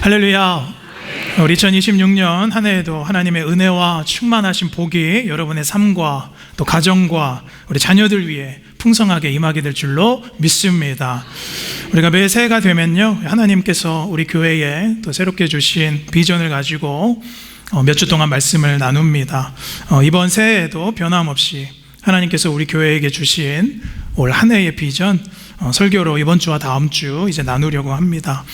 할렐루야. 우리 2026년 한 해에도 하나님의 은혜와 충만하신 복이 여러분의 삶과 또 가정과 우리 자녀들 위해 풍성하게 임하게 될 줄로 믿습니다. 우리가 매 새해가 되면요, 하나님께서 우리 교회에 또 새롭게 주신 비전을 가지고 몇 주 동안 말씀을 나눕니다. 이번 새해에도 변함없이 하나님께서 우리 교회에게 주신 올 한 해의 비전 설교로 이번 주와 다음 주 이제 나누려고 합니다.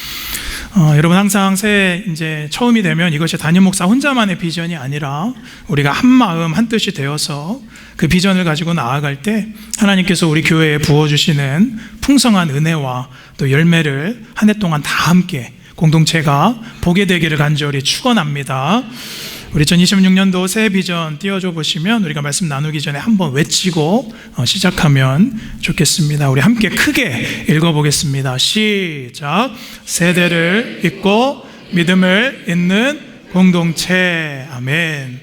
여러분, 항상 새해 이제 처음이 되면 이것이 담임 목사 혼자만의 비전이 아니라 우리가 한 마음 한 뜻이 되어서 그 비전을 가지고 나아갈 때 하나님께서 우리 교회에 부어주시는 풍성한 은혜와 또 열매를 한 해 동안 다 함께 공동체가 보게 되기를 간절히 축원합니다. 우리 2026년도 새해 비전 띄워줘 보시면 우리가 말씀 나누기 전에 한번 외치고 시작하면 좋겠습니다. 우리 함께 크게 읽어보겠습니다. 시작. 세대를 잇고 믿음을 잇는 공동체. 아멘.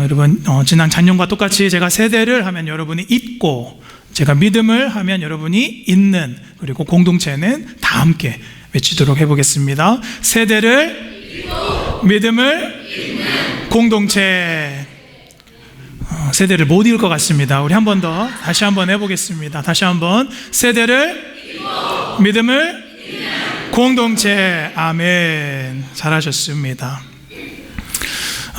여러분, 지난 작년과 똑같이 제가 세대를 하면 여러분이 잇고, 제가 믿음을 하면 여러분이 잇는, 그리고 공동체는 다 함께 외치도록 해보겠습니다. 세대를 잇고 믿음을 잇는 공동체. 세대를 못 읽을 것 같습니다. 우리 한 번 더 다시 한번 해보겠습니다. 다시 한번. 세대를 잇고 믿음을 잇는 공동체. 아멘. 잘하셨습니다.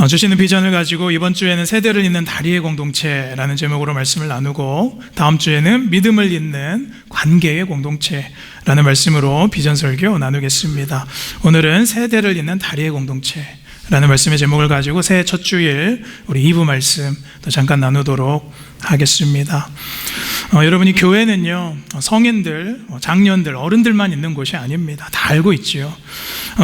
주시는 비전을 가지고 이번 주에는 세대를 잇는 다리의 공동체라는 제목으로 말씀을 나누고, 다음 주에는 믿음을 잇는 관계의 공동체라는 말씀으로 비전 설교 나누겠습니다. 오늘은 세대를 잇는 다리의 공동체라는 말씀의 제목을 가지고 새해 첫 주일 우리 2부 말씀 또 잠깐 나누도록 하겠습니다. 여러분이 교회는요, 성인들, 장년들, 어른들만 있는 곳이 아닙니다. 다 알고 있지요.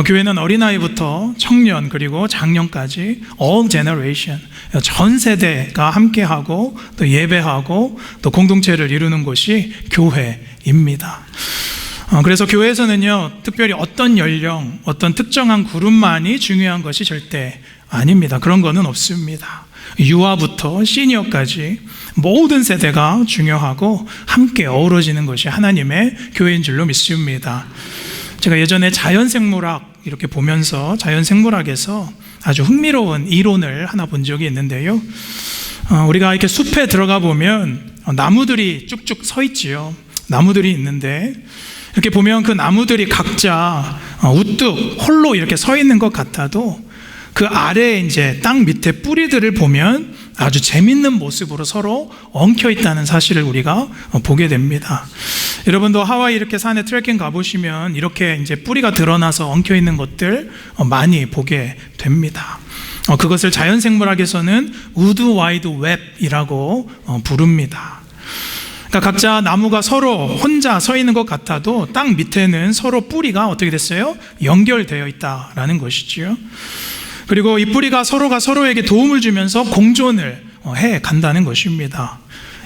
교회는 어린아이부터 청년 그리고 장년까지 all generation, 전 세대가 함께하고 또 예배하고 또 공동체를 이루는 곳이 교회입니다. 그래서 교회에서는요, 특별히 어떤 연령, 어떤 특정한 그룹만이 중요한 것이 절대 아닙니다. 그런 거는 없습니다. 유아부터 시니어까지 모든 세대가 중요하고 함께 어우러지는 것이 하나님의 교회인 줄로 믿습니다. 제가 예전에 자연생물학 이렇게 보면서 자연생물학에서 아주 흥미로운 이론을 하나 본 적이 있는데요, 우리가 이렇게 숲에 들어가 보면 나무들이 쭉쭉 서 있지요. 나무들이 있는데 이렇게 보면 그 나무들이 각자 우뚝 홀로 이렇게 서 있는 것 같아도 그 아래에 이제 땅 밑에 뿌리들을 보면 아주 재밌는 모습으로 서로 엉켜 있다는 사실을 우리가 보게 됩니다. 여러분도 하와이 이렇게 산에 트레킹 가보시면 이렇게 이제 뿌리가 드러나서 엉켜 있는 것들 많이 보게 됩니다. 그것을 자연생물학에서는 우드 와이드 웹이라고 부릅니다. 그러니까 각자 나무가 서로 혼자 서 있는 것 같아도 땅 밑에는 서로 뿌리가 어떻게 됐어요? 연결되어 있다라는 것이지요. 그리고 이 뿌리가 서로가 서로에게 도움을 주면서 공존을 해 간다는 것입니다.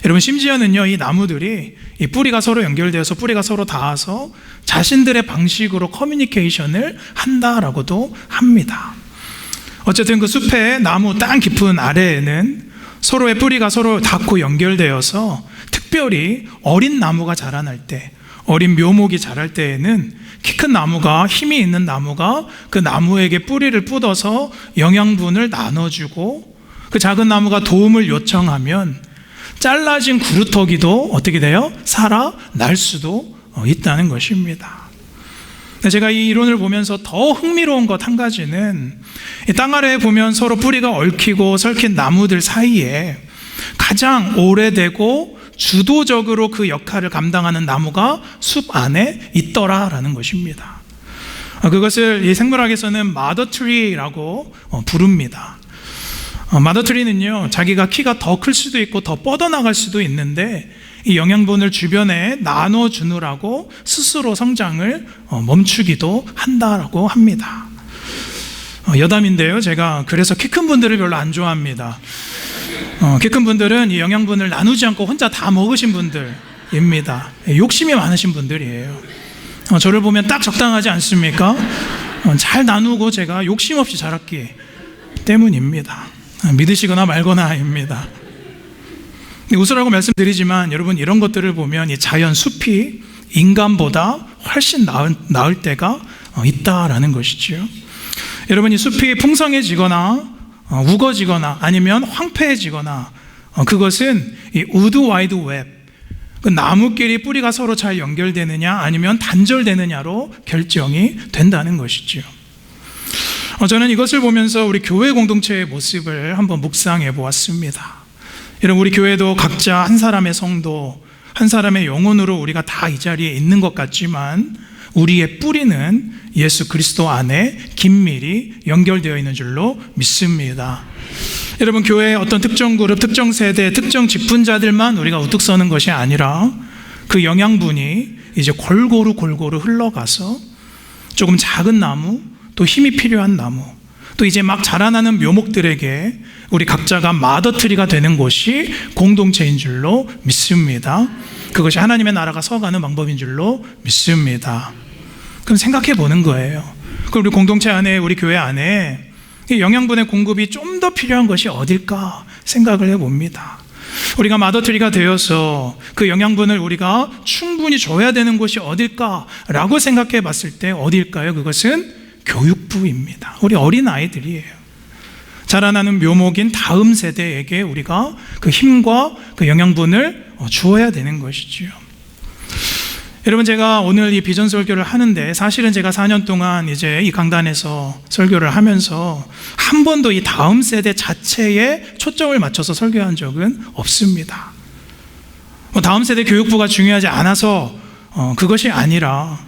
여러분, 심지어는요, 이 나무들이 이 뿌리가 서로 연결되어서 뿌리가 서로 닿아서 자신들의 방식으로 커뮤니케이션을 한다라고도 합니다. 어쨌든 그 숲의 나무 땅 깊은 아래에는 서로의 뿌리가 서로 닿고 연결되어서 특별히 어린 나무가 자라날 때, 어린 묘목이 자랄 때에는 키 큰 나무가, 힘이 있는 나무가 그 나무에게 뿌리를 뻗어서 영양분을 나눠주고, 그 작은 나무가 도움을 요청하면 잘라진 구루터기도 어떻게 돼요? 살아날 수도 있다는 것입니다. 제가 이 이론을 보면서 더 흥미로운 것 한 가지는, 이 땅 아래에 보면 서로 뿌리가 얽히고 설킨 나무들 사이에 가장 오래되고 주도적으로 그 역할을 감당하는 나무가 숲 안에 있더라라는 것입니다. 그것을 이 생물학에서는 마더트리라고 부릅니다. 마더트리는요, 자기가 키가 더 클 수도 있고 더 뻗어나갈 수도 있는데 이 영양분을 주변에 나눠주느라고 스스로 성장을 멈추기도 한다라고 합니다. 여담인데요, 제가 그래서 키 큰 분들을 별로 안 좋아합니다. 키 큰 분들은 이 영양분을 나누지 않고 혼자 다 먹으신 분들입니다. 욕심이 많으신 분들이에요. 저를 보면 딱 적당하지 않습니까? 잘 나누고 제가 욕심 없이 자랐기 때문입니다. 믿으시거나 말거나입니다. 웃으라고 말씀드리지만 여러분, 이런 것들을 보면 이 자연 숲이 인간보다 훨씬 나을 때가 있다라는 것이지요. 여러분, 이 숲이 풍성해지거나 우거지거나 아니면 황폐해지거나 그것은 이 우드 와이드 웹, 그 나무끼리 뿌리가 서로 잘 연결되느냐 아니면 단절되느냐로 결정이 된다는 것이지요. 저는 이것을 보면서 우리 교회 공동체의 모습을 한번 묵상해 보았습니다. 여러분, 우리 교회도 각자 한 사람의 성도, 한 사람의 영혼으로 우리가 다 이 자리에 있는 것 같지만 우리의 뿌리는 예수 그리스도 안에 긴밀히 연결되어 있는 줄로 믿습니다. 여러분, 교회의 어떤 특정 그룹, 특정 세대, 특정 직분자들만 우리가 우뚝 서는 것이 아니라 그 영양분이 이제 골고루 흘러가서 조금 작은 나무, 또 힘이 필요한 나무, 또 이제 막 자라나는 묘목들에게 우리 각자가 마더트리가 되는 곳이 공동체인 줄로 믿습니다. 그것이 하나님의 나라가 서가는 방법인 줄로 믿습니다. 그럼 생각해 보는 거예요. 그럼 우리 공동체 안에, 우리 교회 안에 영양분의 공급이 좀 더 필요한 것이 어딜까 생각을 해봅니다. 우리가 마더트리가 되어서 그 영양분을 우리가 충분히 줘야 되는 곳이 어딜까라고 생각해 봤을 때 어딜까요? 그것은 교육부입니다. 우리 어린아이들이에요. 자라나는 묘목인 다음 세대에게 우리가 그 힘과 그 영양분을 주어야 되는 것이지요. 여러분, 제가 오늘 이 비전 설교를 하는데 사실은 제가 4년 동안 이제 이 강단에서 설교를 하면서 한 번도 이 다음 세대 자체에 초점을 맞춰서 설교한 적은 없습니다. 다음 세대 교육부가 중요하지 않아서 그것이 아니라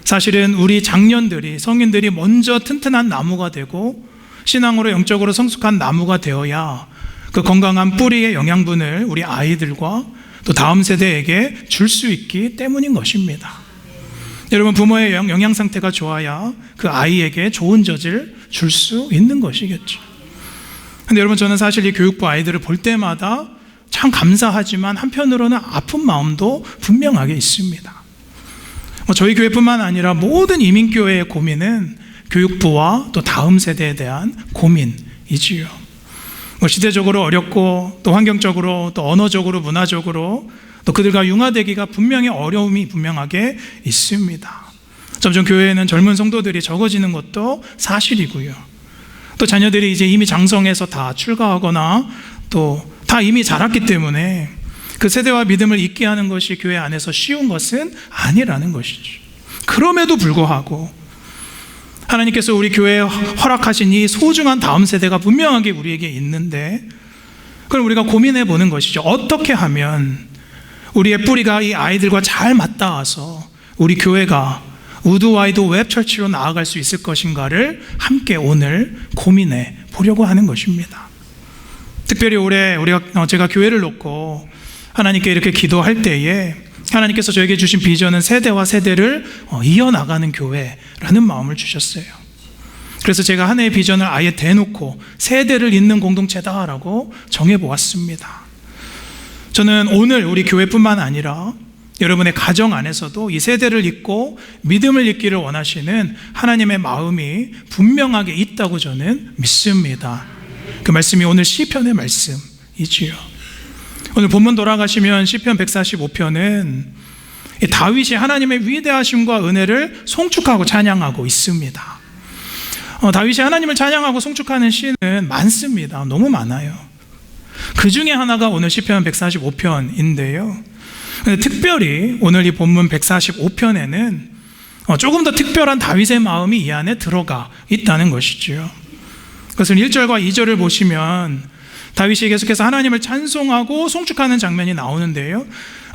사실은 우리 장년들이, 성인들이 먼저 튼튼한 나무가 되고 신앙으로 영적으로 성숙한 나무가 되어야 그 건강한 뿌리의 영양분을 우리 아이들과 또 다음 세대에게 줄 수 있기 때문인 것입니다. 여러분, 부모의 영양 상태가 좋아야 그 아이에게 좋은 젖을 줄 수 있는 것이겠죠. 근데 여러분, 저는 사실 이 교육부 아이들을 볼 때마다 참 감사하지만 한편으로는 아픈 마음도 분명하게 있습니다. 저희 교회뿐만 아니라 모든 이민교회의 고민은 교육부와 또 다음 세대에 대한 고민이지요. 시대적으로 어렵고 또 환경적으로 또 언어적으로 문화적으로 또 그들과 융화되기가 분명히 어려움이 분명하게 있습니다. 점점 교회에는 젊은 성도들이 적어지는 것도 사실이고요. 또 자녀들이 이제 이미 장성해서 다 출가하거나 또 다 이미 자랐기 때문에 그 세대와 믿음을 잊게 하는 것이 교회 안에서 쉬운 것은 아니라는 것이죠. 그럼에도 불구하고 하나님께서 우리 교회에 허락하신 이 소중한 다음 세대가 분명하게 우리에게 있는데, 그럼 우리가 고민해 보는 것이죠. 어떻게 하면 우리의 뿌리가 이 아이들과 잘 맞닿아서 우리 교회가 우드 와이드 웹 철치로 나아갈 수 있을 것인가를 함께 오늘 고민해 보려고 하는 것입니다. 특별히 올해 제가 교회를 놓고 하나님께 이렇게 기도할 때에 하나님께서 저에게 주신 비전은 세대와 세대를 이어나가는 교회라는 마음을 주셨어요. 그래서 제가 한 해의 비전을 아예 대놓고 세대를 잇는 공동체다라고 정해보았습니다. 저는 오늘 우리 교회뿐만 아니라 여러분의 가정 안에서도 이 세대를 잇고 믿음을 잇기를 원하시는 하나님의 마음이 분명하게 있다고 저는 믿습니다. 그 말씀이 오늘 시편의 말씀이지요. 오늘 본문 돌아가시면 시편 145편은 다윗이 하나님의 위대하심과 은혜를 송축하고 찬양하고 있습니다. 다윗이 하나님을 찬양하고 송축하는 시는 많습니다. 너무 많아요. 그 중에 하나가 오늘 시편 145편인데요. 특별히 오늘 이 본문 145편에는 조금 더 특별한 다윗의 마음이 이 안에 들어가 있다는 것이죠. 그것은 1절과 2절을 보시면 다윗이 계속해서 하나님을 찬송하고 송축하는 장면이 나오는데요,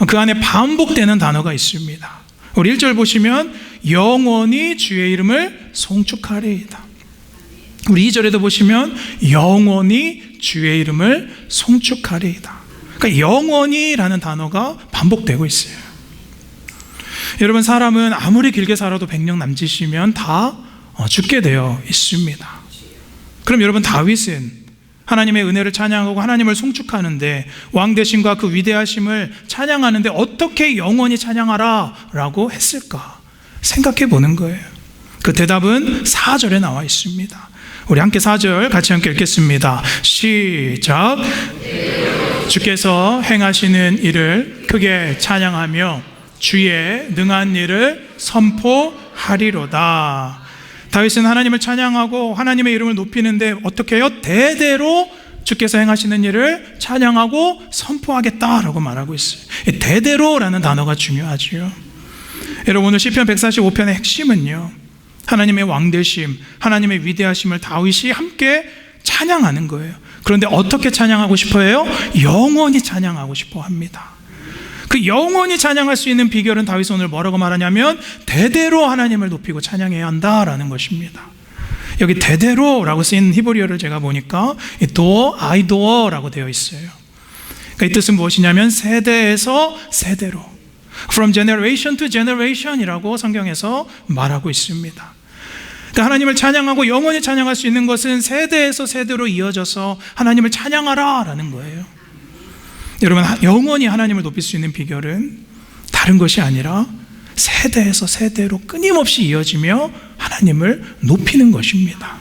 그 안에 반복되는 단어가 있습니다. 우리 1절 보시면 영원히 주의 이름을 송축하리이다. 우리 2절에도 보시면 영원히 주의 이름을 송축하리이다. 그러니까 영원히라는 단어가 반복되고 있어요. 여러분, 사람은 아무리 길게 살아도 100년 남짓이면 다 죽게 되어 있습니다. 그럼 여러분, 다윗은 하나님의 은혜를 찬양하고 하나님을 송축하는데, 왕 되심과 그 위대하심을 찬양하는데 어떻게 영원히 찬양하라 라고 했을까 생각해 보는 거예요. 그 대답은 4절에 나와 있습니다. 우리 함께 4절 같이 함께 읽겠습니다. 시작. 주께서 행하시는 일을 크게 찬양하며 주의 능한 일을 선포하리로다. 다윗은 하나님을 찬양하고 하나님의 이름을 높이는데 어떻게 해요? 대대로 주께서 행하시는 일을 찬양하고 선포하겠다라고 말하고 있어요. 대대로라는 단어가 중요하지요. 여러분, 오늘 시편 145편의 핵심은요, 하나님의 왕되심, 하나님의 위대하심을 다윗이 함께 찬양하는 거예요. 그런데 어떻게 찬양하고 싶어 해요? 영원히 찬양하고 싶어 합니다. 그 영원히 찬양할 수 있는 비결은 다윗은 오늘 뭐라고 말하냐면 대대로 하나님을 높이고 찬양해야 한다라는 것입니다. 여기 대대로라고 쓰인 히브리어를 제가 보니까 도어, 아이도어라고 되어 있어요. 그러니까 이 뜻은 무엇이냐면 세대에서 세대로, From generation to generation이라고 성경에서 말하고 있습니다. 그러니까 하나님을 찬양하고 영원히 찬양할 수 있는 것은 세대에서 세대로 이어져서 하나님을 찬양하라라는 거예요. 여러분, 영원히 하나님을 높일 수 있는 비결은 다른 것이 아니라 세대에서 세대로 끊임없이 이어지며 하나님을 높이는 것입니다.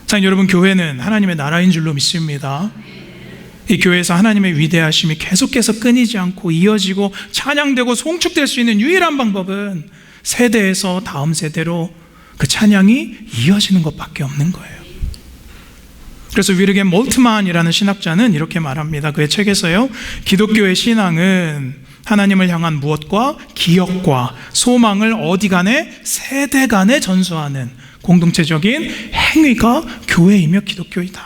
자, 여러분, 교회는 하나님의 나라인 줄로 믿습니다. 이 교회에서 하나님의 위대하심이 계속해서 끊이지 않고 이어지고 찬양되고 송축될 수 있는 유일한 방법은 세대에서 다음 세대로 그 찬양이 이어지는 것밖에 없는 거예요. 그래서 위르겐 몰트만이라는 신학자는 이렇게 말합니다. 그의 책에서요, 기독교의 신앙은 하나님을 향한 무엇과 기억과 소망을 어디 간에, 세대 간에 전수하는 공동체적인 행위가 교회이며 기독교이다.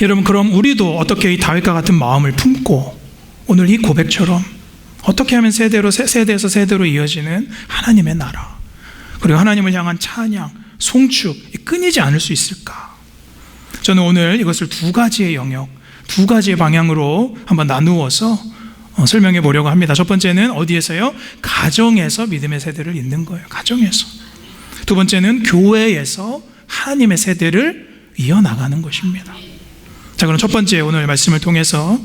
여러분, 그럼 우리도 어떻게 이 다윗과 같은 마음을 품고 오늘 이 고백처럼 어떻게 하면 세대에서 세대로 이어지는 하나님의 나라, 그리고 하나님을 향한 찬양, 송축 끊이지 않을 수 있을까? 저는 오늘 이것을 두 가지의 영역, 두 가지의 방향으로 한번 나누어서 설명해 보려고 합니다. 첫 번째는 어디에서요? 가정에서 믿음의 세대를 잇는 거예요. 가정에서. 두 번째는 교회에서 하나님의 세대를 이어나가는 것입니다. 자, 그럼 첫 번째 오늘 말씀을 통해서,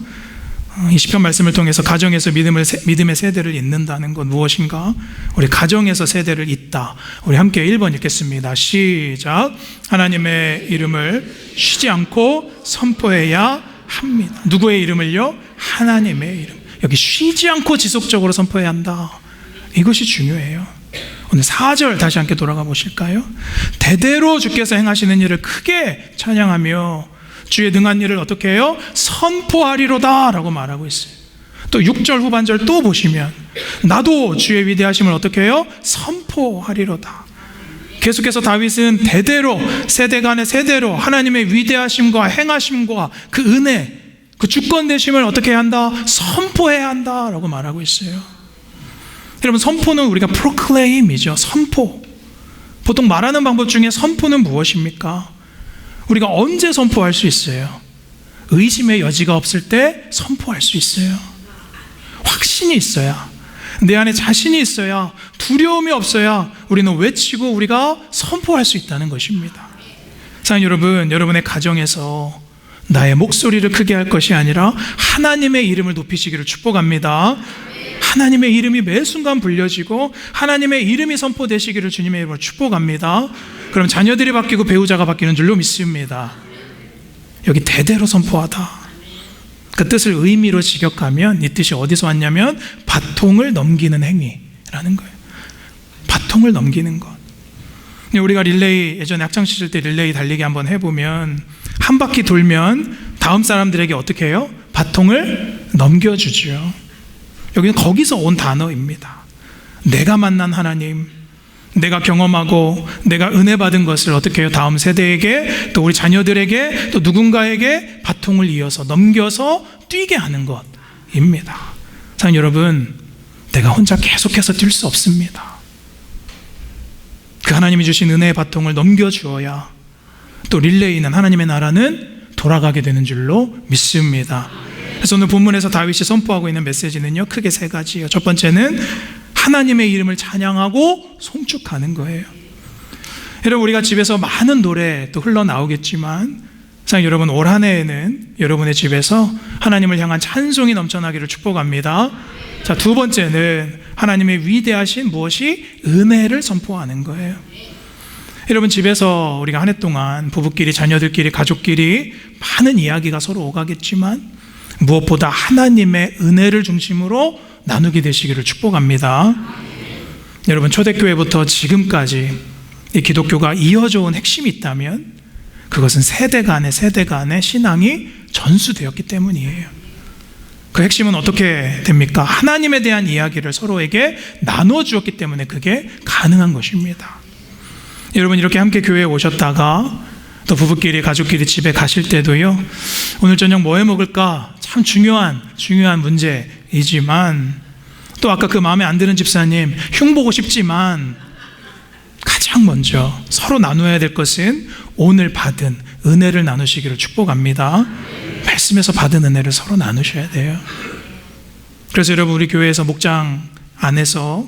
이 시편 말씀을 통해서 가정에서 믿음의 세대를 잇는다는 건 무엇인가? 우리 가정에서 세대를 잇다. 우리 함께 1번 읽겠습니다. 시작. 하나님의 이름을 쉬지 않고 선포해야 합니다. 누구의 이름을요? 하나님의 이름. 여기 쉬지 않고 지속적으로 선포해야 한다. 이것이 중요해요. 오늘 4절 다시 함께 돌아가 보실까요? 대대로 주께서 행하시는 일을 크게 찬양하며 주의 능한 일을 어떻게 해요? 선포하리로다 라고 말하고 있어요. 또 6절 후반절 또 보시면 나도 주의 위대하심을 어떻게 해요? 선포하리로다. 계속해서 다윗은 대대로, 세대 간의 세대로 하나님의 위대하심과 행하심과 그 은혜, 그 주권되심을 어떻게 해야 한다? 선포해야 한다 라고 말하고 있어요. 여러분, 선포는 우리가 proclaim이죠. 선포. 보통 말하는 방법 중에 선포는 무엇입니까? 우리가 언제 선포할 수 있어요? 의심의 여지가 없을 때 선포할 수 있어요. 확신이 있어야, 내 안에 자신이 있어야, 두려움이 없어야 우리는 외치고 우리가 선포할 수 있다는 것입니다. 사랑하는 여러분, 여러분의 가정에서 나의 목소리를 크게 할 것이 아니라 하나님의 이름을 높이시기를 축복합니다. 하나님의 이름이 매 순간 불려지고 하나님의 이름이 선포되시기를 주님의 이름으로 축복합니다. 그럼 자녀들이 바뀌고 배우자가 바뀌는 줄로 믿습니다. 여기 대대로 선포하다. 그 뜻을 의미로 직역하면 이 뜻이 어디서 왔냐면 바통을 넘기는 행위라는 거예요. 바통을 넘기는 것. 우리가 릴레이, 예전에 학창시절 때 릴레이 달리기 한번 해보면 한 바퀴 돌면 다음 사람들에게 어떻게 해요? 바통을 넘겨주죠. 여기는 거기서 온 단어입니다. 내가 만난 하나님, 내가 경험하고 내가 은혜 받은 것을 어떻게 해요? 다음 세대에게, 또 우리 자녀들에게, 또 누군가에게 바통을 이어서 넘겨서 뛰게 하는 것입니다. 사랑하는 여러분, 내가 혼자 계속해서 뛸 수 없습니다. 그 하나님이 주신 은혜의 바통을 넘겨주어야 또 릴레이는, 하나님의 나라는 돌아가게 되는 줄로 믿습니다. 그래서 오늘 본문에서 다윗이 선포하고 있는 메시지는요, 크게 세 가지예요. 첫 번째는 하나님의 이름을 찬양하고 송축하는 거예요. 여러분, 우리가 집에서 많은 노래 또 흘러나오겠지만, 사랑하는 여러분, 올 한 해에는 여러분의 집에서 하나님을 향한 찬송이 넘쳐나기를 축복합니다. 자, 두 번째는 하나님의 위대하신 무엇이? 은혜를 선포하는 거예요. 여러분, 집에서 우리가 한 해 동안 부부끼리, 자녀들끼리, 가족끼리 많은 이야기가 서로 오가겠지만 무엇보다 하나님의 은혜를 중심으로 나누게 되시기를 축복합니다. 여러분, 초대교회부터 지금까지 이 기독교가 이어져 온 핵심이 있다면 그것은 세대 간의 신앙이 전수되었기 때문이에요. 그 핵심은 어떻게 됩니까? 하나님에 대한 이야기를 서로에게 나눠주었기 때문에 그게 가능한 것입니다. 여러분, 이렇게 함께 교회에 오셨다가 또 부부끼리 가족끼리 집에 가실 때도요, 오늘 저녁 뭐 해 먹을까? 참 중요한 문제이지만, 또 아까 그 마음에 안 드는 집사님 흉보고 싶지만, 가장 먼저 서로 나눠야 될 것은 오늘 받은 은혜를 나누시기를 축복합니다. 말씀에서 받은 은혜를 서로 나누셔야 돼요. 그래서 여러분, 우리 교회에서 목장 안에서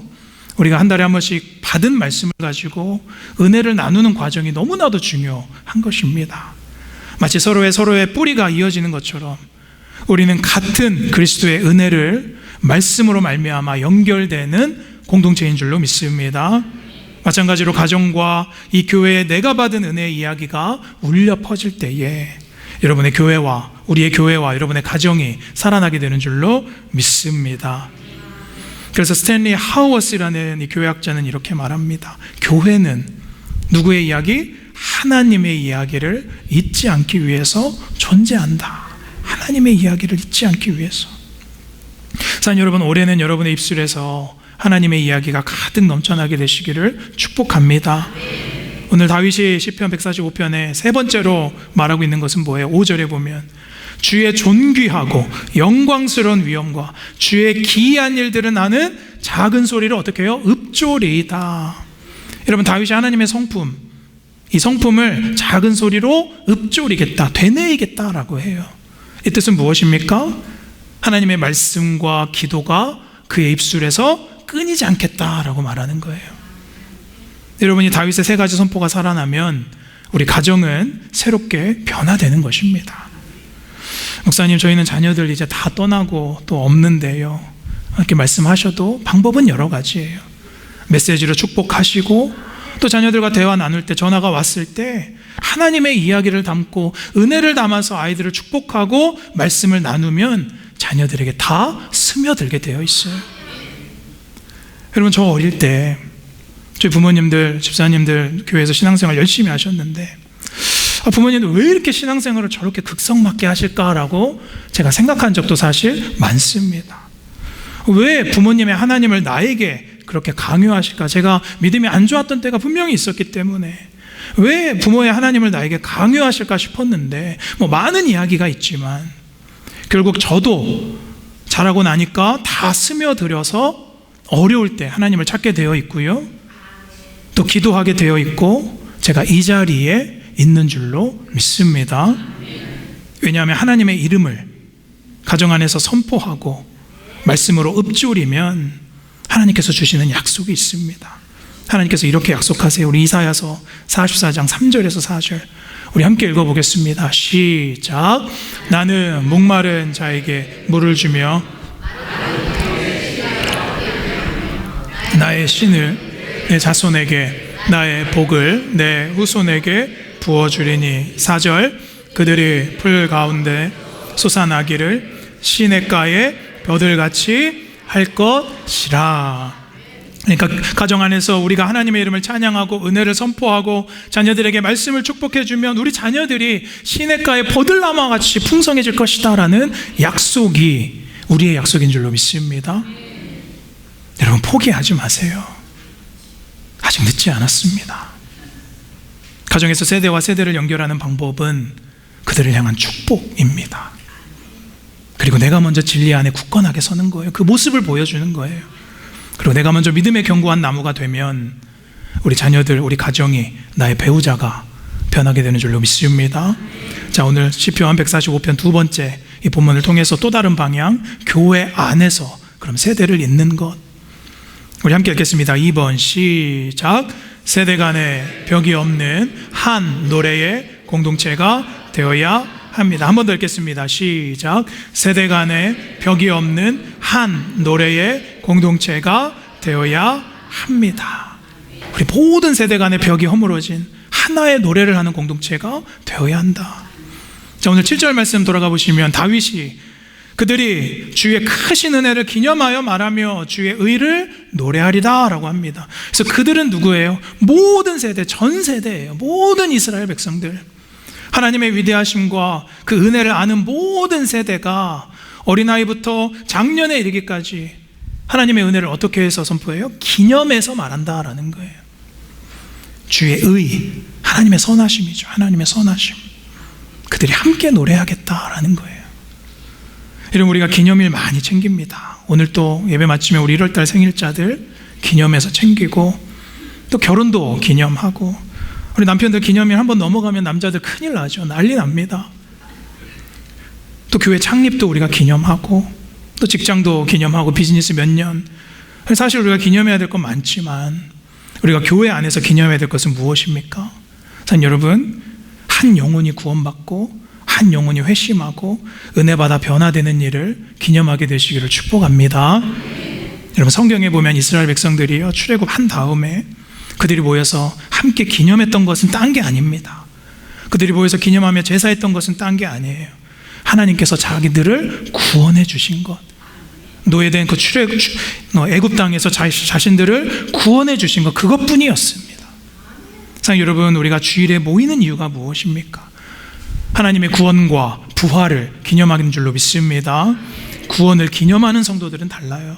우리가 한 달에 한 번씩 받은 말씀을 가지고 은혜를 나누는 과정이 너무나도 중요한 것입니다. 마치 서로의 뿌리가 이어지는 것처럼 우리는 같은 그리스도의 은혜를 말씀으로 말미암아 연결되는 공동체인 줄로 믿습니다. 마찬가지로 가정과 이 교회에 내가 받은 은혜의 이야기가 울려 퍼질 때에 여러분의 교회와 우리의 교회와 여러분의 가정이 살아나게 되는 줄로 믿습니다. 그래서 스탠리 하우어스라는 이 교회학자는 이렇게 말합니다. 교회는 누구의 이야기? 하나님의 이야기를 잊지 않기 위해서 존재한다. 하나님의 이야기를 잊지 않기 위해서. 사랑하는 여러분, 올해는 여러분의 입술에서 하나님의 이야기가 가득 넘쳐나게 되시기를 축복합니다. 오늘 다윗이 시편 145편에 세 번째로 말하고 있는 것은 뭐예요? 5절에 보면 주의 존귀하고 영광스러운 위엄과 주의 기이한 일들은 나는 작은 소리를 어떻게 해요? 읊조리이다. 여러분, 다윗이 하나님의 성품, 이 성품을 작은 소리로 읊조리겠다, 되뇌이겠다라고 해요. 이 뜻은 무엇입니까? 하나님의 말씀과 기도가 그의 입술에서 끊이지 않겠다라고 말하는 거예요. 여러분이 다윗의 세 가지 선포가 살아나면 우리 가정은 새롭게 변화되는 것입니다. 목사님, 저희는 자녀들 이제 다 떠나고 또 없는데요, 이렇게 말씀하셔도 방법은 여러 가지예요. 메시지로 축복하시고, 또 자녀들과 대화 나눌 때, 전화가 왔을 때 하나님의 이야기를 담고 은혜를 담아서 아이들을 축복하고 말씀을 나누면 자녀들에게 다 스며들게 되어 있어요. 여러분, 저 어릴 때 저희 부모님들, 집사님들 교회에서 신앙생활 열심히 하셨는데 부모님들 왜 이렇게 신앙생활을 저렇게 극성맞게 하실까라고 제가 생각한 적도 사실 많습니다. 왜 부모님의 하나님을 나에게 그렇게 강요하실까? 제가 믿음이 안 좋았던 때가 분명히 있었기 때문에 왜 부모의 하나님을 나에게 강요하실까 싶었는데, 많은 이야기가 있지만 결국 저도 자라고 나니까 다 스며들어서 어려울 때 하나님을 찾게 되어 있고요, 또 기도하게 되어 있고, 제가 이 자리에 있는 줄로 믿습니다. 왜냐하면 하나님의 이름을 가정 안에서 선포하고 말씀으로 읊조리면 하나님께서 주시는 약속이 있습니다. 하나님께서 이렇게 약속하세요. 우리 이사야서 44장 3절에서 4절 우리 함께 읽어보겠습니다. 시작. 나는 목마른 자에게 물을 주며 나의 신을 내 자손에게, 나의 복을 내 후손에게 부어주리니. 4절. 그들이 풀 가운데 솟아나기를 시냇가의 벼들같이 할 것이라. 그러니까 가정 안에서 우리가 하나님의 이름을 찬양하고 은혜를 선포하고 자녀들에게 말씀을 축복해주면 우리 자녀들이 시냇가의 버들나무와 같이 풍성해질 것이다 라는 약속이 우리의 약속인 줄로 믿습니다. 여러분, 포기하지 마세요. 아직 늦지 않았습니다. 가정에서 세대와 세대를 연결하는 방법은 그들을 향한 축복입니다. 그리고 내가 먼저 진리 안에 굳건하게 서는 거예요. 그 모습을 보여주는 거예요. 그리고 내가 먼저 믿음의 견고한 나무가 되면 우리 자녀들, 우리 가정이 나의 배우자가 변하게 되는 줄로 믿습니다. 자, 오늘 시편 145편 두 번째 이 본문을 통해서 또 다른 방향, 교회 안에서 그럼 세대를 잇는 것, 우리 함께 읽겠습니다. 2번 시작. 세대 간의 벽이 없는 한 노래의 공동체가 되어야 합니다. 한 번 더 읽겠습니다. 시작. 세대 간의 벽이 없는 한 노래의 공동체가 되어야 합니다. 우리 모든 세대 간의 벽이 허물어진 하나의 노래를 하는 공동체가 되어야 한다. 자, 오늘 7절 말씀 돌아가 보시면 다윗이 그들이 주의 크신 은혜를 기념하여 말하며 주의 의를 노래하리다 라고 합니다. 그래서 그들은 누구예요? 모든 세대, 전 세대예요. 모든 이스라엘 백성들, 하나님의 위대하심과 그 은혜를 아는 모든 세대가 어린아이부터 장년에 이르기까지 하나님의 은혜를 어떻게 해서 선포해요? 기념해서 말한다라는 거예요. 주의 의, 하나님의 선하심이죠. 하나님의 선하심. 그들이 함께 노래하겠다라는 거예요. 이런 우리가 기념일 많이 챙깁니다. 오늘 또 예배 마치면 우리 1월달 생일자들 기념해서 챙기고, 또 결혼도 기념하고, 우리 남편들 기념일 한번 넘어가면 남자들 큰일 나죠. 난리 납니다. 또 교회 창립도 우리가 기념하고, 또 직장도 기념하고, 비즈니스 몇 년. 사실 우리가 기념해야 될 건 많지만 우리가 교회 안에서 기념해야 될 것은 무엇입니까? 자, 여러분, 한 영혼이 구원받고 한 영혼이 회심하고 은혜 받아 변화되는 일을 기념하게 되시기를 축복합니다. 여러분, 성경에 보면 이스라엘 백성들이요, 출애굽한 다음에 그들이 모여서 함께 기념했던 것은 딴 게 아닙니다. 그들이 모여서 기념하며 제사했던 것은 딴 게 아니에요. 하나님께서 자기들을 구원해 주신 것, 노예된 그 애굽 땅에서 자신들을 구원해 주신 것, 그것뿐이었습니다. 사랑 여러분, 우리가 주일에 모이는 이유가 무엇입니까? 하나님의 구원과 부활을 기념하는 줄로 믿습니다. 구원을 기념하는 성도들은 달라요.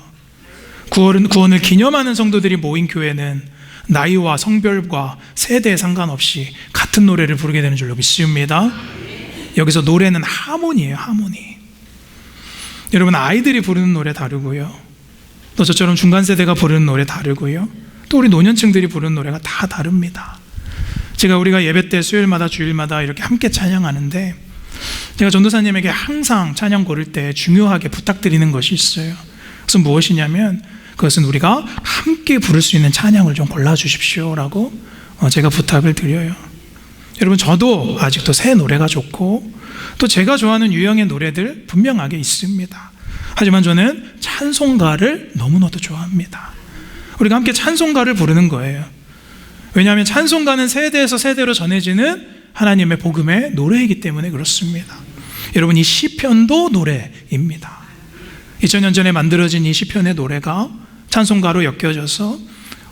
구원을 기념하는 성도들이 모인 교회는 나이와 성별과 세대에 상관없이 같은 노래를 부르게 되는 줄로 믿습니다. 여기서 노래는 하모니예요. 하모니. 여러분, 아이들이 부르는 노래 다르고요, 또 저처럼 중간 세대가 부르는 노래 다르고요, 또 우리 노년층들이 부르는 노래가 다 다릅니다. 우리가 예배 때 수요일마다 주일마다 이렇게 함께 찬양하는데, 제가 전도사님에게 항상 찬양 고를 때 중요하게 부탁드리는 것이 있어요. 그것은 무엇이냐면, 그것은 우리가 함께 부를 수 있는 찬양을 좀 골라주십시오 라고 제가 부탁을 드려요. 여러분, 저도 아직도 새 노래가 좋고 또 제가 좋아하는 유형의 노래들 분명하게 있습니다. 하지만 저는 찬송가를 너무나도 좋아합니다. 우리가 함께 찬송가를 부르는 거예요. 왜냐하면 찬송가는 세대에서 세대로 전해지는 하나님의 복음의 노래이기 때문에 그렇습니다. 여러분, 이 시편도 노래입니다. 2000년 전에 만들어진 이 시편의 노래가 찬송가로 엮여져서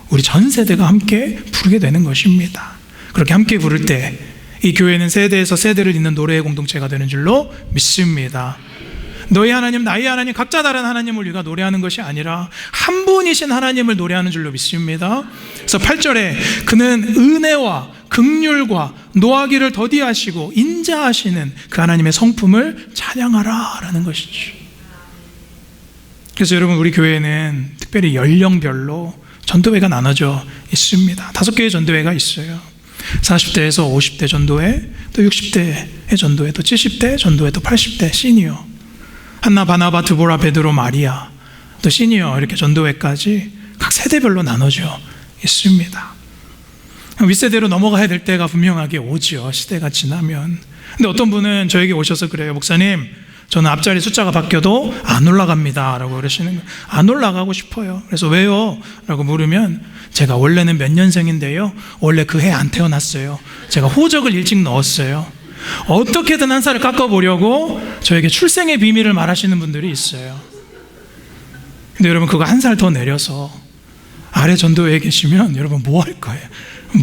우리 전 세대가 함께 부르게 되는 것입니다. 그렇게 함께 부를 때 이 교회는 세대에서 세대를 잇는 노래의 공동체가 되는 줄로 믿습니다. 너희 하나님, 나의 하나님, 각자 다른 하나님을 우리가 노래하는 것이 아니라 한 분이신 하나님을 노래하는 줄로 믿습니다. 그래서 8절에 그는 은혜와 긍휼과 노하기를 더디하시고 인자하시는 그 하나님의 성품을 찬양하라 라는 것이죠. 그래서 여러분, 우리 교회는 특별히 연령별로 전도회가 나눠져 있습니다. 5개의 전도회가 있어요. 40대에서 50대 전도회, 또 60대의 전도회, 또 70대 전도회, 또 80대 시니어, 한나, 바나바, 드보라, 베드로, 마리아, 또 시니어, 이렇게 전도회까지 각 세대별로 나눠져 있습니다. 윗세대로 넘어가야 될 때가 분명하게 오죠, 시대가 지나면. 근데 어떤 분은 저에게 오셔서 그래요. 목사님, 저는 앞자리 숫자가 바뀌어도 안 올라갑니다 라고 그러시는 거예요. 안 올라가고 싶어요. 그래서 왜요? 라고 물으면, 제가 원래는 몇 년생인데요, 원래 그 해 안 태어났어요. 제가 호적을 일찍 넣었어요. 어떻게든 한 살을 깎아보려고 저에게 출생의 비밀을 말하시는 분들이 있어요. 근데 여러분, 그거 한 살 더 내려서 아래 전도회에 계시면 여러분 뭐 할 거예요?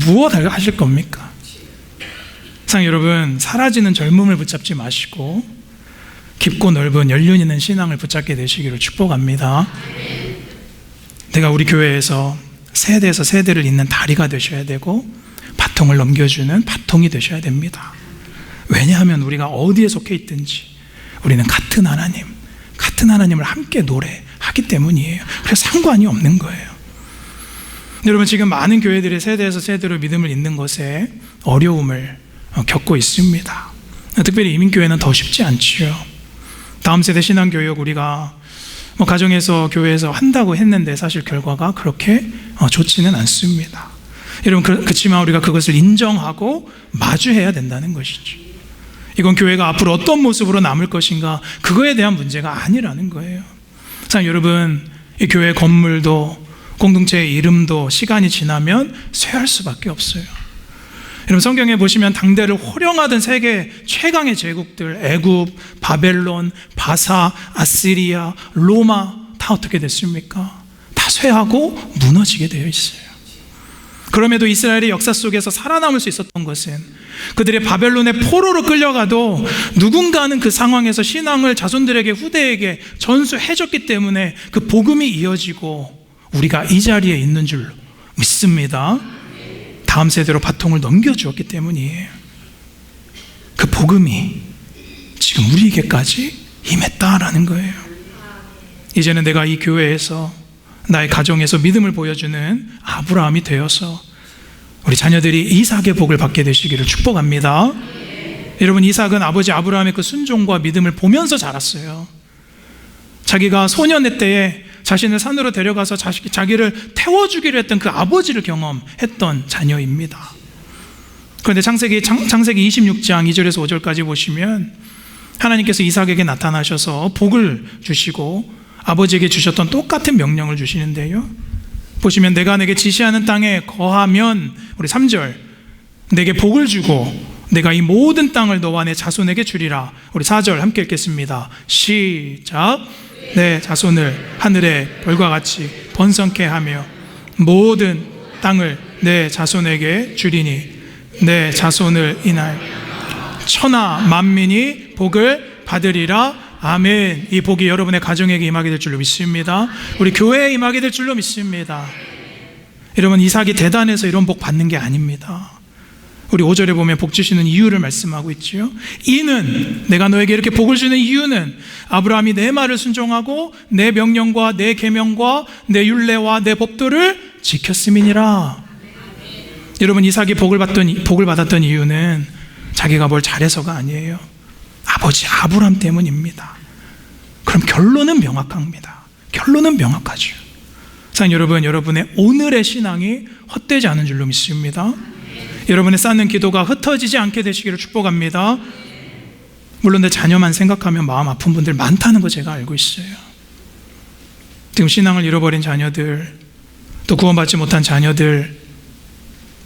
무엇 하실 겁니까? 상 여러분, 사라지는 젊음을 붙잡지 마시고 깊고 넓은 연륜 있는 신앙을 붙잡게 되시기를 축복합니다. 내가 우리 교회에서 세대에서 세대를 잇는 다리가 되셔야 되고 바통을 넘겨주는 바통이 되셔야 됩니다. 왜냐하면 우리가 어디에 속해 있든지 우리는 같은 하나님을 함께 노래하기 때문이에요. 그래서 상관이 없는 거예요. 여러분, 지금 많은 교회들이 세대에서 세대로 믿음을 잇는 것에 어려움을 겪고 있습니다. 특별히 이민교회는 더 쉽지 않지요. 다음 세대 신앙교육 우리가 가정에서 교회에서 한다고 했는데 사실 결과가 그렇게 좋지는 않습니다. 여러분, 그렇지만 우리가 그것을 인정하고 마주해야 된다는 것이죠. 이건 교회가 앞으로 어떤 모습으로 남을 것인가, 그거에 대한 문제가 아니라는 거예요. 자, 여러분, 이 교회 건물도 공동체의 이름도 시간이 지나면 쇠할 수밖에 없어요. 여러분 성경에 보시면 당대를 호령하던 세계 최강의 제국들, 애굽, 바벨론, 바사, 아시리아, 로마 다 어떻게 됐습니까? 다 쇠하고 무너지게 되어 있어요. 그럼에도 이스라엘의 역사 속에서 살아남을 수 있었던 것은 그들의 바벨론의 포로로 끌려가도 누군가는 그 상황에서 신앙을 자손들에게, 후대에게 전수해줬기 때문에 그 복음이 이어지고 우리가 이 자리에 있는 줄 믿습니다. 다음 세대로 바통을 넘겨주었기 때문이에요. 그 복음이 지금 우리에게까지 임했다라는 거예요. 이제는 내가 이 교회에서, 나의 가정에서 믿음을 보여주는 아브라함이 되어서 우리 자녀들이 이삭의 복을 받게 되시기를 축복합니다. 여러분, 이삭은 아버지 아브라함의 그 순종과 믿음을 보면서 자랐어요. 자기가 소년의 때에 자신을 산으로 데려가서 자기를 태워주기로 했던 그 아버지를 경험했던 자녀입니다. 그런데 창세기 26장 2절에서 5절까지 보시면 하나님께서 이삭에게 나타나셔서 복을 주시고 아버지에게 주셨던 똑같은 명령을 주시는데요, 보시면 내가 내게 지시하는 땅에 거하면, 우리 3절, 내게 복을 주고 내가 이 모든 땅을 너와 내 자손에게 주리라. 우리 4절 함께 읽겠습니다. 시작. 내 자손을 하늘의 별과 같이 번성케 하며 모든 땅을 내 자손에게 주리니 내 자손을 인하여 천하 만민이 복을 받으리라. 아멘. 이 복이 여러분의 가정에게 임하게 될 줄로 믿습니다. 우리 교회에 임하게 될 줄로 믿습니다. 여러분, 이삭이 대단해서 이런 복 받는 게 아닙니다. 우리 5절에 보면 복 주시는 이유를 말씀하고 있지요. 이는, 내가 너에게 이렇게 복을 주는 이유는 아브라함이 내 말을 순종하고 내 명령과 내 계명과 내 율례와 내 법도를 지켰음이니라. 여러분, 이삭이 복을 받았던 이유는 자기가 뭘 잘해서가 아니에요. 아버지 아브라함 때문입니다. 그럼 결론은 명확합니다. 결론은 명확하죠. 사랑하는 여러분, 여러분의 오늘의 신앙이 헛되지 않은 줄로 믿습니다. 여러분의 쌓는 기도가 흩어지지 않게 되시기를 축복합니다. 물론 내 자녀만 생각하면 마음 아픈 분들 많다는 거 제가 알고 있어요. 지금 신앙을 잃어버린 자녀들, 또 구원받지 못한 자녀들,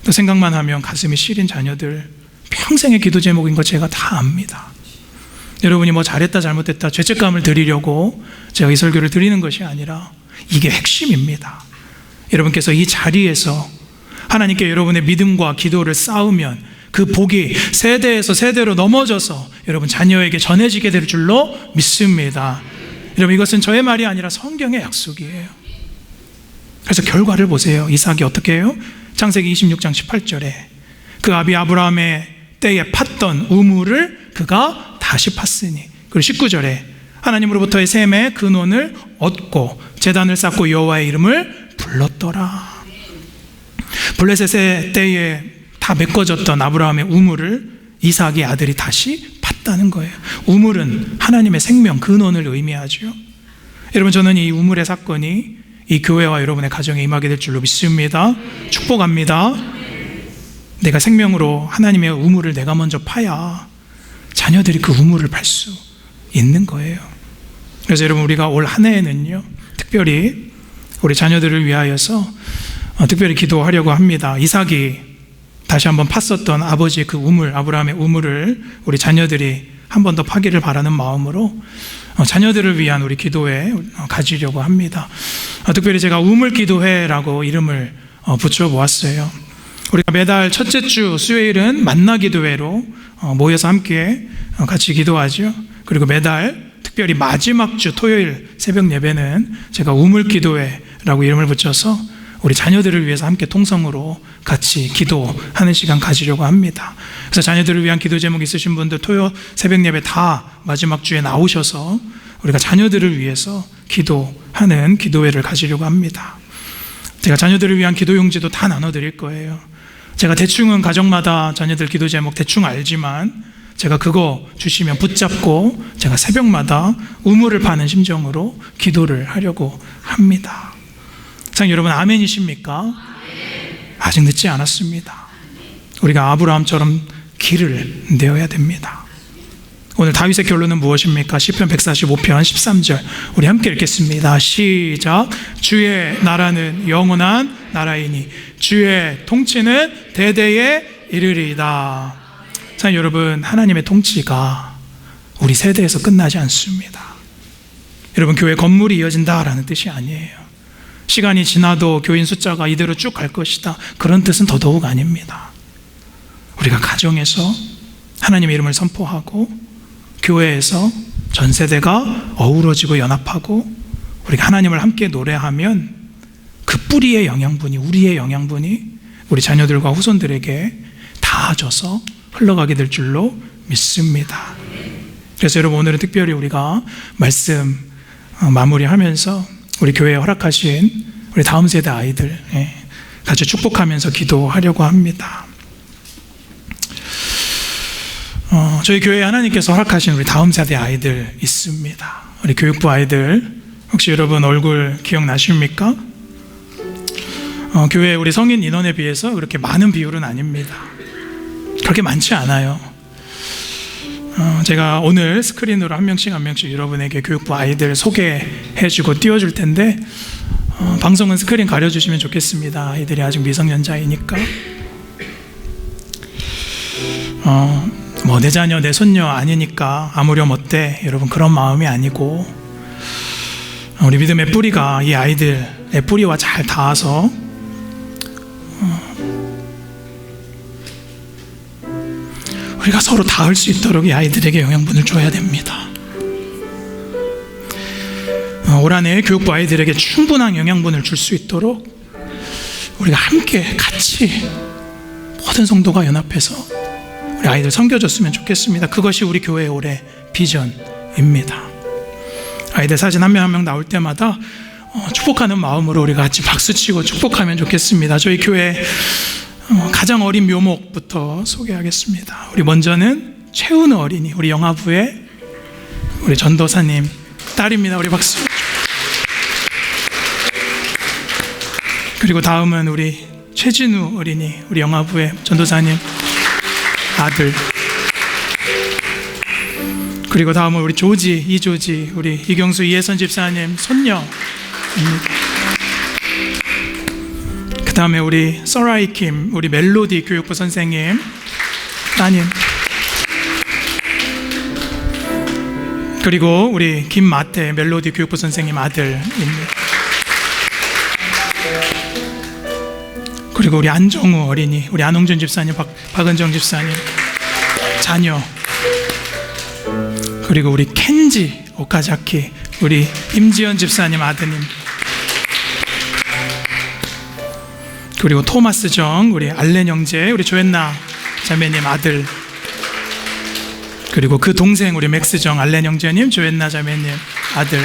또 생각만 하면 가슴이 시린 자녀들, 평생의 기도 제목인 거 제가 다 압니다. 여러분이 뭐 잘했다 잘못했다 죄책감을 드리려고 제가 이 설교를 드리는 것이 아니라 이게 핵심입니다. 여러분께서 이 자리에서 하나님께 여러분의 믿음과 기도를 쌓으면 그 복이 세대에서 세대로 넘어져서 여러분 자녀에게 전해지게 될 줄로 믿습니다. 여러분, 이것은 저의 말이 아니라 성경의 약속이에요. 그래서 결과를 보세요. 이삭이 어떻게 해요? 창세기 26장 18절에 그 아비 아브라함의 때에 팠던 우물을 그가 다시 팠으니, 그리고 19절에 하나님으로부터의 셈의 근원을 얻고 제단을 쌓고 여호와의 이름을 불렀더라. 블레셋의 때에 다 메꿔졌던 아브라함의 우물을 이삭의 아들이 다시 팠다는 거예요. 우물은 하나님의 생명 근원을 의미하죠. 여러분, 저는 이 우물의 사건이 이 교회와 여러분의 가정에 임하게 될 줄로 믿습니다. 축복합니다. 내가 생명으로 하나님의 우물을 내가 먼저 파야 자녀들이 그 우물을 팔 수 있는 거예요. 그래서 여러분, 우리가 올 한 해에는요, 특별히 우리 자녀들을 위하여서 특별히 기도하려고 합니다. 이삭이 다시 한번 팠었던 아버지의 그 우물, 아브라함의 우물을 우리 자녀들이 한 번 더 파기를 바라는 마음으로 자녀들을 위한 우리 기도회 가지려고 합니다. 특별히 제가 우물 기도회라고 이름을 붙여보았어요. 우리가 매달 첫째 주 수요일은 만나 기도회로 모여서 함께 같이 기도하죠. 그리고 매달 특별히 마지막 주 토요일 새벽 예배는 제가 우물 기도회라고 이름을 붙여서 우리 자녀들을 위해서 함께 통성으로 같이 기도하는 시간 가지려고 합니다. 그래서 자녀들을 위한 기도 제목 있으신 분들 토요 새벽 예배 다 마지막 주에 나오셔서 우리가 자녀들을 위해서 기도하는 기도회를 가지려고 합니다. 제가 자녀들을 위한 기도 용지도 다 나눠드릴 거예요. 제가 대충은 가정마다 자녀들 기도 제목 대충 알지만 제가 그거 주시면 붙잡고 제가 새벽마다 우물을 파는 심정으로 기도를 하려고 합니다. 참, 여러분 아멘이십니까? 아직 늦지 않았습니다. 우리가 아브라함처럼 길을 내어야 됩니다. 오늘 다윗의 결론은 무엇입니까? 시편 145편 13절 우리 함께 읽겠습니다. 시작. 주의 나라는 영원한 나라이니 주의 통치는 대대에 이르리이다. 자, 여러분, 하나님의 통치가 우리 세대에서 끝나지 않습니다. 여러분, 교회 건물이 이어진다라는 뜻이 아니에요. 시간이 지나도 교인 숫자가 이대로 쭉 갈 것이다, 그런 뜻은 더더욱 아닙니다. 우리가 가정에서 하나님의 이름을 선포하고 교회에서 전 세대가 어우러지고 연합하고 우리가 하나님을 함께 노래하면 그 뿌리의 영양분이, 우리의 영양분이 우리 자녀들과 후손들에게 닿아져서 흘러가게 될 줄로 믿습니다. 그래서 여러분, 오늘은 특별히 우리가 말씀 마무리하면서 우리 교회에 허락하신 우리 다음 세대 아이들 같이 축복하면서 기도하려고 합니다. 저희 교회에 하나님께서 허락하신 우리 다음 세대 아이들 있습니다. 우리 교육부 아이들, 혹시 여러분 얼굴 기억나십니까? 교회 우리 성인 인원에 비해서 그렇게 많은 비율은 아닙니다. 그렇게 많지 않아요. 제가 오늘 스크린으로 한 명씩 여러분에게 교육부 아이들 소개해주고 띄워줄 텐데, 방송은 스크린 가려주시면 좋겠습니다. 아이들이 아직 미성년자이니까. 내 자녀, 내 손녀 아니니까 아무렴 어때? 여러분, 그런 마음이 아니고, 우리 믿음의 뿌리가 이 아이들의 뿌리와 잘 닿아서 우리가 서로 닿을 수 있도록 이 아이들에게 영양분을 줘야 됩니다. 올 한해 교육부 아이들에게 충분한 영양분을 줄 수 있도록 우리가 함께 같이 모든 성도가 연합해서 우리 아이들 섬겨줬으면 좋겠습니다. 그것이 우리 교회의 올해 비전입니다. 아이들 사진 한 명 한 명 나올 때마다 축복하는 마음으로 우리가 같이 박수치고 축복하면 좋겠습니다. 저희 교회 가장 어린 묘목부터 소개하겠습니다. 우리 먼저는 최은우 어린이, 우리 영화부의 우리 전도사님 딸입니다. 우리 박수. 그리고 다음은 우리 최진우 어린이, 우리 영화부의 전도사님 아들. 그리고 다음은 우리 이조지, 우리 이경수 이혜선 집사님 손녀입니다. 그 다음에 우리 서라이 킴, 우리 멜로디 교육부 선생님 따님. 그리고 우리 김마태 멜로디 교육부 선생님 아들입니다. 그리고 우리 안정우 어린이, 우리 안홍준 집사님, 박은정 집사님 자녀. 그리고 우리 켄지 오카자키, 우리 임지연 집사님 아드님. 그리고 토마스 정, 우리 알렌 형제, 우리 조앤나 자매님 아들. 그리고 그 동생 우리 맥스 정, 알렌 형제님, 조앤나 자매님 아들.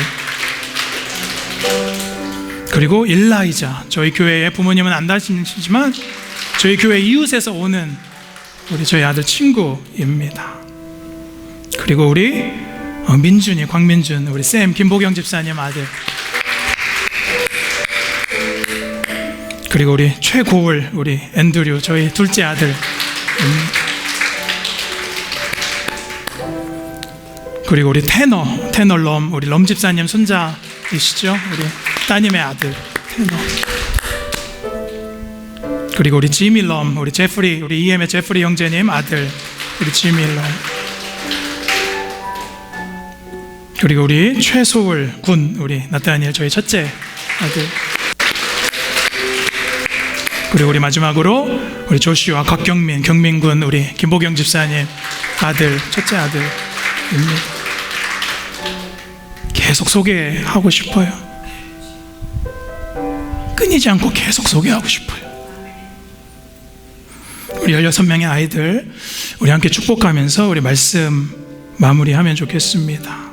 그리고 일라이자, 저희 교회의 부모님은 안 다니시지만 저희 교회 이웃에서 오는 우리 저희 아들 친구입니다. 그리고 우리 민준이, 광민준, 우리 쌤 김보경 집사님 아들. 그리고 우리 최고울, 우리 앤드류, 저희 둘째 아들. 그리고 우리 테너 럼, 우리 럼 집사님 손자이시죠? 우리 따님의 아들 테너. 그리고 우리 지미 럼, 우리 제프리, 우리 EM의 제프리 형제님 아들, 우리 지미 럼. 그리고 우리 최소울 군, 우리 나타니엘, 저희 첫째 아들. 그리고 우리 마지막으로 우리 조슈아 곽경민, 경민군, 우리 김보경 집사님 아들, 첫째 아들입니다. 계속 소개하고 싶어요. 끊이지 않고 계속 소개하고 싶어요. 우리 16명의 아이들, 우리 함께 축복하면서 우리 말씀 마무리하면 좋겠습니다.